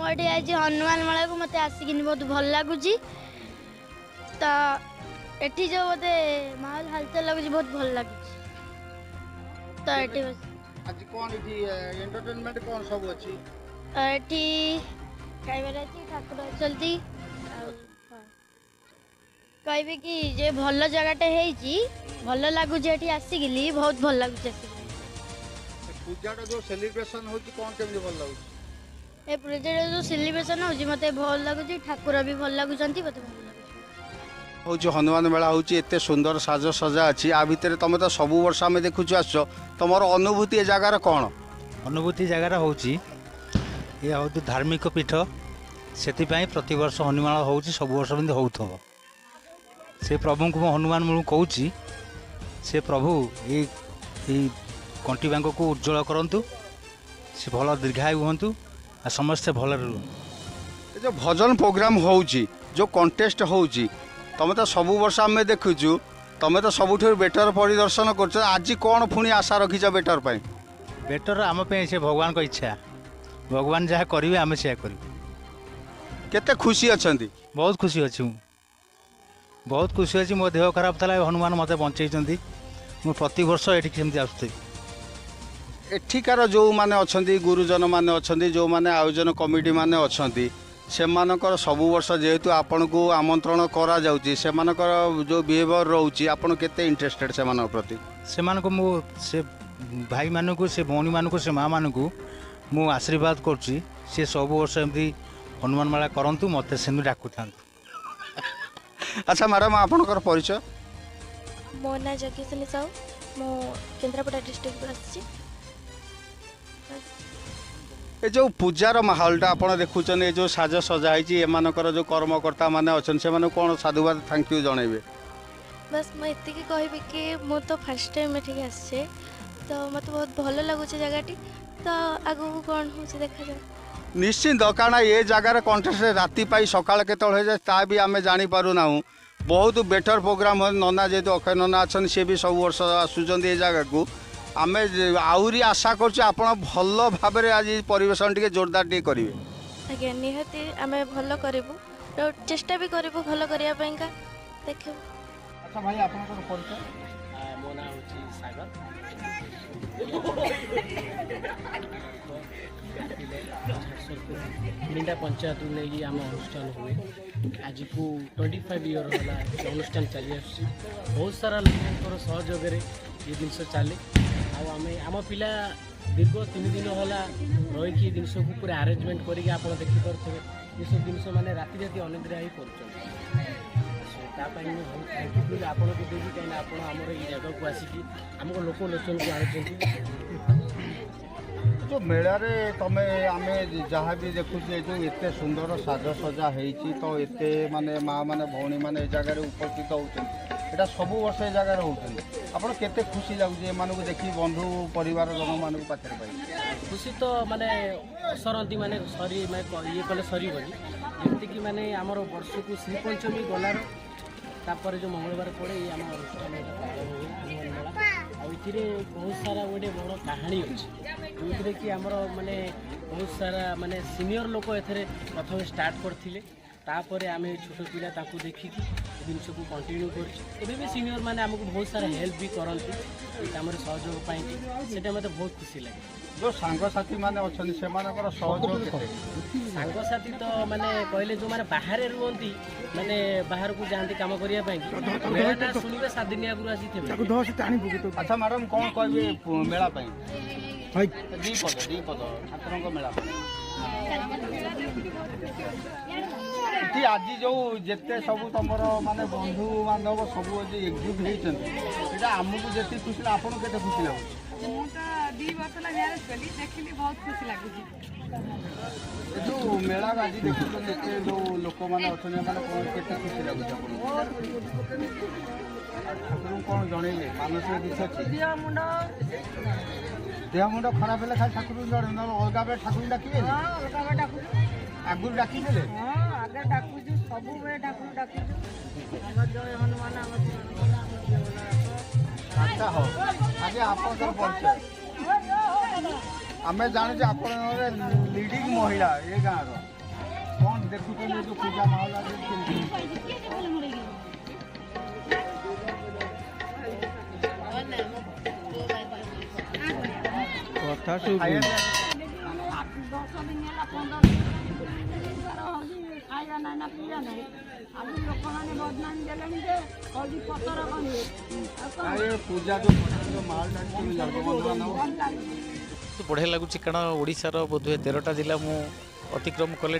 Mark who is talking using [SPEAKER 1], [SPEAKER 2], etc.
[SPEAKER 1] मुझे आज हनुमान मेला को मत आसिक बहुत भल लगुच तो ये जो मत माहौल हलचल लगुच बहुत भल लगुच तो ये
[SPEAKER 2] आज कौन इठी एंटरटेनमेंट कौन सब अछि
[SPEAKER 1] खाइबार अच्छी ठाकुर चलती कहबे कि जे भल जगहटे भल लगुच आसिकली बहुत भल लगुच
[SPEAKER 2] पूजाटा जो सेलिब्रेशन होची कौन केमि भल लागु
[SPEAKER 1] ए प्रोजेक्ट जो सेलिब्रेशन होची मते भल लगुच ठाकुर भी भल लगुचंती मते भल लगुच
[SPEAKER 2] हूँ हनुमान मेला हूँ एत सुंदर साज सजा अच्छी आ भितर तुम तो सब वर्ष आम देखुच आस तुम अनुभूति ए जगार कौन
[SPEAKER 3] अनुभूति जगार हूँ ये हूँ धार्मिक पीठ से प्रति वर्ष हनुमान हूँ सब वर्ष हो से प्रभु को हनुमान मुझे कहूँ से प्रभु ये कंटीबांग को उज्जवल करूँ से भल दीर्घायु हूँ आ समस्ते भल
[SPEAKER 2] जो भजन प्रोग्राम हो जो कंटेस्ट हो तुम तो सब वर्ष आम देखुचु तुम तो सबुठ बेटर परिदर्शन कर आज कौन पुणी आशा रखीच बेटर पर
[SPEAKER 3] बेटर आम से भगवान को इच्छा भगवान जहाँ करेंगे आम से कर
[SPEAKER 2] केते खुशी अच्छा
[SPEAKER 3] बहुत खुशी अच्छी बहुत खुशी अच्छी मो देह खराब था हनुमान मत बचे मुझे प्रति वर्ष ये सेमती आसुई
[SPEAKER 2] एठिकार जो मैंने अच्छा गुरुजन मैंने अच्छा जो मैंने आयोजन कमिटी मैंने अच्छा से सबु वर्ष जेहेतु आपण को आमंत्रण करा जाउची से जो बिहेवियर रोचे आपन केते इंटरेस्टेड से प्रति
[SPEAKER 3] से भाई मान को से भौणी मान को से माँ मान को मु आशीर्वाद करुच्ची सी सब वर्ष एमती हनुमान मेला करंतु मत से डाकू था।
[SPEAKER 2] अच्छा मैडम आपनकर परिचय
[SPEAKER 4] मो ना जगीशनी साहू मो केन्द्रापड़ा डिस्ट्रिक्ट आसी
[SPEAKER 2] ए जो पूजार माहौलटा आप देखुन ये जो साज सजाई एमानकर जो कर्मकर्ता मैंने अच्छा से कौन साधुवाद थैंक यू जनइबे
[SPEAKER 4] बस मुझे कहबी कि मु तो फर्स्ट टाइम ठीक आसे तो मत बहुत भल लगुच जगह तो आगू कौन हो देखा जाए
[SPEAKER 2] निश्चिंत कारण ये जगार कंटेस्ट राति पाई सकाल के जाए ता भी आम जानीपारूना बहुत बेटर प्रोग्राम नना जेहतु अक्षय नना अच्छा सी भी सब वर्ष आसुँच ये जगह को आम आहरी आशा कर भल भाव आज परिवेशन टे जोरदार टे करेंगे
[SPEAKER 4] आज्ञा निहाती आम भल करूँ चेष्टा भी करूँ भल करने देख।
[SPEAKER 2] अच्छा भाई आपनकर परिचय
[SPEAKER 5] मो ना हूँ सागर मिंडा पंचायत नहीं आम अनुष्ठान हुए आज को 25 ईयर होला अनुष्ठान चली आसुची बहुत सारा लोक सहयोग ये जिनस चले आम पिला दीर्घ 3 दिन होला रही जिनस को पूरा आरेंजमेंट करके आप देखिपे ये सब जिनस मैंने राति राति अनिद्रा ही कर बहुत थैंक्यू आपको देवी कहीं आप जगह को आसिकी आमको लोक लोचन को आनी
[SPEAKER 2] जो मेला रे तमे आमे जहाँ भी देखु जो एते सुंदर साज सजा होती तो एते माने माँ माने भौणी माने जगार उपस्थित होता सब वर्ष ए जगार होती आपड़ केते खुशी लगुच एम देखी बंधु परिवार जन मान पाखे पाई
[SPEAKER 5] खुशी तो माने सरती माने सरी माने ये कले सर जमीक माने आमर वर्ष को श्री पंचमी गलार तापर जो मंगलवार पड़े ये आम अनुष्ठान ये बहुत सारा गोटे बड़ कहानी अच्छे जो कि आमर माने बहुत सारा माने सीनियर लोक एथरे प्रथम स्टार्ट करथिले तापर आम छोट पिला देखिकी जिनस को कंटिन्यू कर सीनियर मैंने आमको बहुत सारा हेल्प भी करती कम सहयोग पाई मत बहुत खुशी लगे
[SPEAKER 2] जो सांगसाथी मैंने अच्छा सहयोग
[SPEAKER 5] सांगसाथी तो मैंने कहले जो मैंने बाहर रुहती मैंने बाहर को जाती कम करने शुणे 7 दिन आगु आसी।
[SPEAKER 2] अच्छा मैडम कौन कहे मेला दीपद ठाकुर मेला आज जो जिते सब तुम माने बंधु बांधव सब एग्जिट होता आमको जी खुशी आपको केते खुशी लगुच
[SPEAKER 6] बहुत खुशी लगुच
[SPEAKER 2] जो मेला आज देखते जो लोक मैंने अच्छा केते खुशी लगुच ठाकुर कौन जनइले मानसिक किसी अच्छी देह मुंड खराब है खाली ठाकुर जन अलग बेले ठाकुर डाक आगुरी डाक
[SPEAKER 6] आगे डाकुचु सब बेले ठाकुर डाकुचु हनुमान
[SPEAKER 2] अच्छा हो आगे आप परिचय आम जाने आप लीडिंग महिला ये गाँव କ'ଣ ଦେଖୁଛନ୍ତି ଯେଉଁ ପୂଜା ମାହୋଲ ଆଜି କେମିତି?
[SPEAKER 7] କଥା
[SPEAKER 2] ଖାଇବା
[SPEAKER 6] ମାନେ 10 ଦିନ ହେଲା 15 ଦିନ ଖାଇବା ନାହିଁ ନା ପିଇବା ନାହିଁ ଆଜି ଲୋକମାନେ ବଦନାମ ଦେଲେଣି ଯେ ହଳଦୀ ପତର କରିବେ
[SPEAKER 2] ପାଇଁ ପୂଜା ଯେଉଁ ମାହୋଲଟା କେମିତି ଲାଗୁଛି ବନ୍ଧୁବାନ୍ଧବ?
[SPEAKER 6] ଭଲ ଲାଗୁଛି।
[SPEAKER 8] ବଢ଼ିଆ ଲାଗୁଛି କାରଣ ଓଡ଼ିଶାର ବୋଧହୁଏ 13ଟା ଜିଲ୍ଲା ମୁଁ ଅତିକ୍ରମ କଲେ